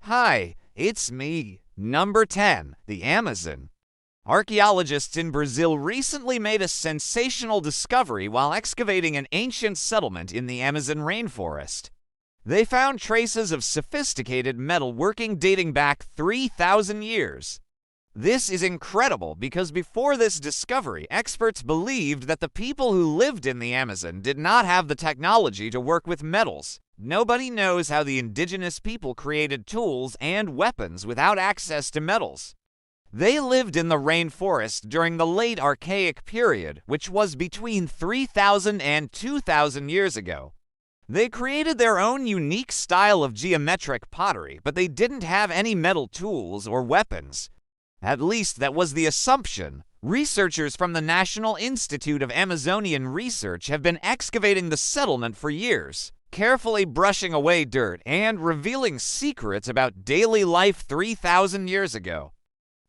Hi, it's me, number 10, the Amazon. Archaeologists in Brazil recently made a sensational discovery while excavating an ancient settlement in the Amazon rainforest. They found traces of sophisticated metalworking dating back 3,000 years. This is incredible because before this discovery, experts believed that the people who lived in the Amazon did not have the technology to work with metals. Nobody knows how the indigenous people created tools and weapons without access to metals. They lived in the rainforest during the late Archaic period, which was between 3,000 and 2,000 years ago. They created their own unique style of geometric pottery, but they didn't have any metal tools or weapons. At least that was the assumption. Researchers from the National Institute of Amazonian Research have been excavating the settlement for years, carefully brushing away dirt and revealing secrets about daily life 3,000 years ago.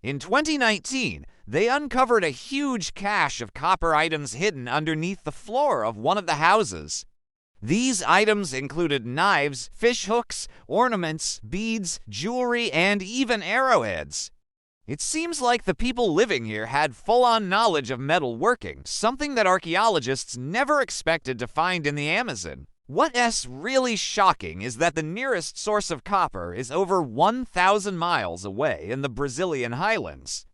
In 2019, they uncovered a huge cache of copper items hidden underneath the floor of one of the houses. These items included knives, fish hooks, ornaments, beads, jewelry, and even arrowheads. It seems like the people living here had full-on knowledge of metalworking, something that archaeologists never expected to find in the Amazon. What's really shocking is that the nearest source of copper is over 1,000 miles away in the Brazilian highlands.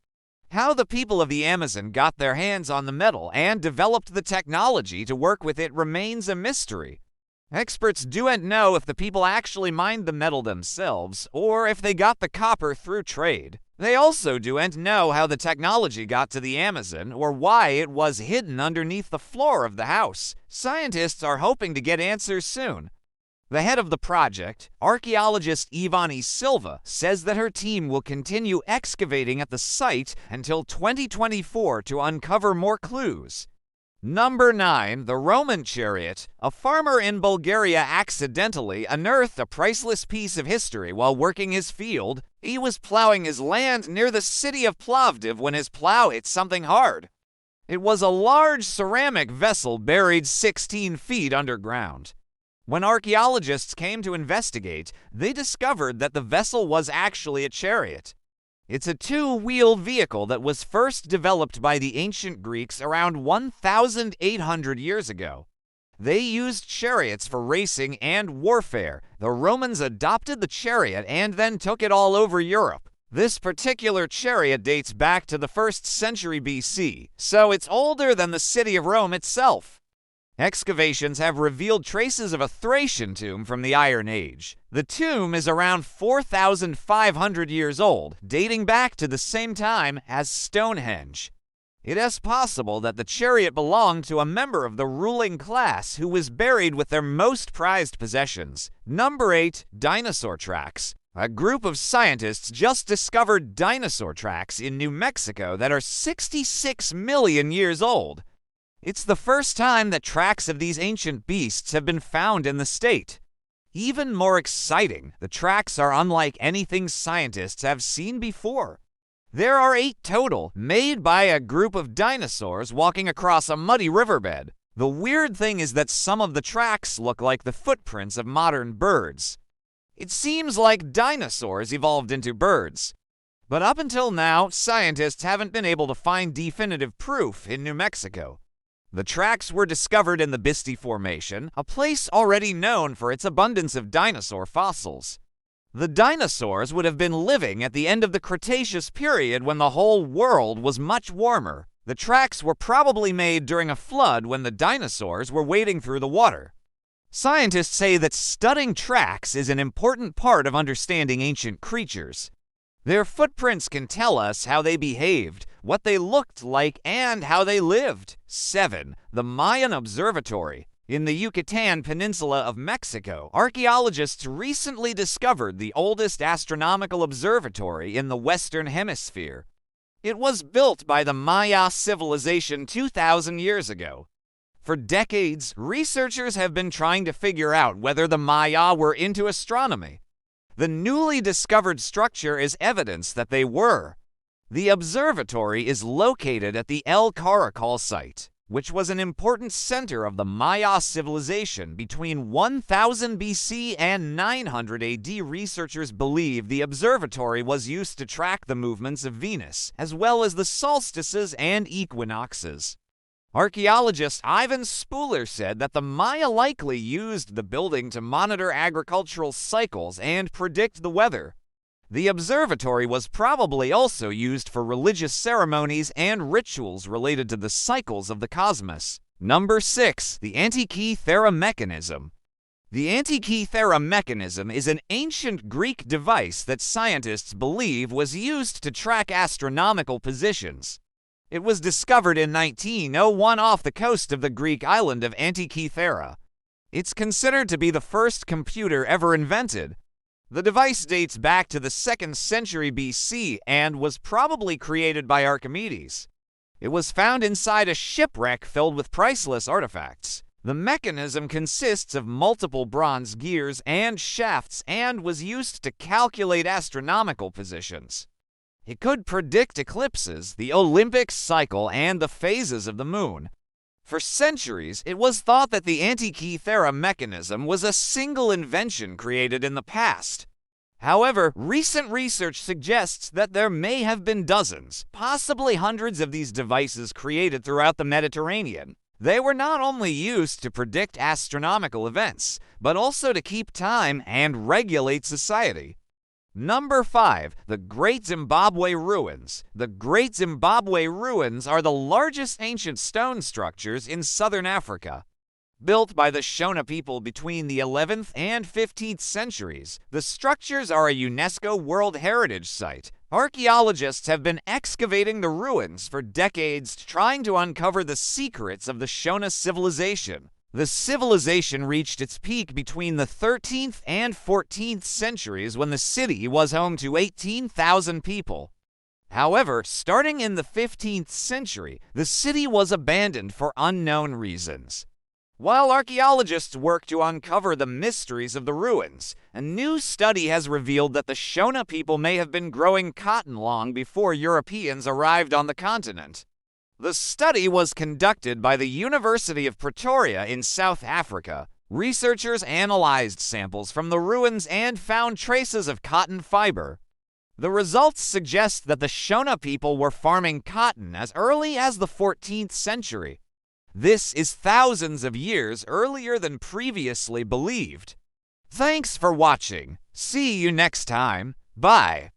How the people of the Amazon got their hands on the metal and developed the technology to work with it remains a mystery. Experts don't know if the people actually mined the metal themselves or if they got the copper through trade. They also don't know how the technology got to the Amazon or why it was hidden underneath the floor of the house. Scientists are hoping to get answers soon. The head of the project, archaeologist Ivani Silva, says that her team will continue excavating at the site until 2024 to uncover more clues. Number 9, the Roman chariot. A farmer in Bulgaria accidentally unearthed a priceless piece of history while working his field. He was plowing his land near the city of Plovdiv when his plow hit something hard. It was a large ceramic vessel buried 16 feet underground. When archaeologists came to investigate, they discovered that the vessel was actually a chariot. It's a two-wheeled vehicle that was first developed by the ancient Greeks around 1,800 years ago. They used chariots for racing and warfare. The Romans adopted the chariot and then took it all over Europe. This particular chariot dates back to the 1st century BC, so it's older than the city of Rome itself. Excavations have revealed traces of a Thracian tomb from the Iron Age. The tomb is around 4,500 years old, dating back to the same time as Stonehenge. It is possible that the chariot belonged to a member of the ruling class who was buried with their most prized possessions. Number 8, dinosaur tracks. A group of scientists just discovered dinosaur tracks in New Mexico that are 66 million years old. It's the first time that tracks of these ancient beasts have been found in the state. Even more exciting, the tracks are unlike anything scientists have seen before. There are 8 total, made by a group of dinosaurs walking across a muddy riverbed. The weird thing is that some of the tracks look like the footprints of modern birds. It seems like dinosaurs evolved into birds. But up until now, scientists haven't been able to find definitive proof in New Mexico. The tracks were discovered in the Bisti Formation, a place already known for its abundance of dinosaur fossils. The dinosaurs would have been living at the end of the Cretaceous period when the whole world was much warmer. The tracks were probably made during a flood when the dinosaurs were wading through the water. Scientists say that studying tracks is an important part of understanding ancient creatures. Their footprints can tell us how they behaved, what they looked like, and how they lived. 7. The Mayan observatory. In the Yucatan Peninsula of Mexico, archaeologists recently discovered the oldest astronomical observatory in the Western Hemisphere. It was built by the Maya civilization 2,000 years ago. For decades, researchers have been trying to figure out whether the Maya were into astronomy. The newly discovered structure is evidence that they were. The observatory is located at the El Caracal site. which was an important center of the Maya civilization between 1000 BC and 900 AD. Researchers believe the observatory was used to track the movements of Venus, as well as the solstices and equinoxes. Archaeologist Ivan Spuler said that the Maya likely used the building to monitor agricultural cycles and predict the weather. The observatory was probably also used for religious ceremonies and rituals related to the cycles of the cosmos. Number 6. The Antikythera mechanism. The Antikythera mechanism is an ancient Greek device that scientists believe was used to track astronomical positions. It was discovered in 1901 off the coast of the Greek island of Antikythera. It's considered to be the first computer ever invented. The device dates back to the 2nd century BC and was probably created by Archimedes. It was found inside a shipwreck filled with priceless artifacts. The mechanism consists of multiple bronze gears and shafts and was used to calculate astronomical positions. It could predict eclipses, the Olympic cycle, and the phases of the moon. For centuries, it was thought that the Antikythera mechanism was a single invention created in the past. However, recent research suggests that there may have been dozens, possibly hundreds of these devices created throughout the Mediterranean. They were not only used to predict astronomical events, but also to keep time and regulate society. Number 5. The Great Zimbabwe Ruins. The Great Zimbabwe Ruins are the largest ancient stone structures in southern Africa. Built by the Shona people between the 11th and 15th centuries, the structures are a UNESCO World Heritage Site. Archaeologists have been excavating the ruins for decades, trying to uncover the secrets of the Shona civilization. The civilization reached its peak between the 13th and 14th centuries when the city was home to 18,000 people. However, starting in the 15th century, the city was abandoned for unknown reasons. While archaeologists work to uncover the mysteries of the ruins, a new study has revealed that the Shona people may have been growing cotton long before Europeans arrived on the continent. The study was conducted by the University of Pretoria in South Africa. Researchers analyzed samples from the ruins and found traces of cotton fiber. The results suggest that the Shona people were farming cotton as early as the 14th century. This is thousands of years earlier than previously believed. Thanks for watching. See you next time. Bye.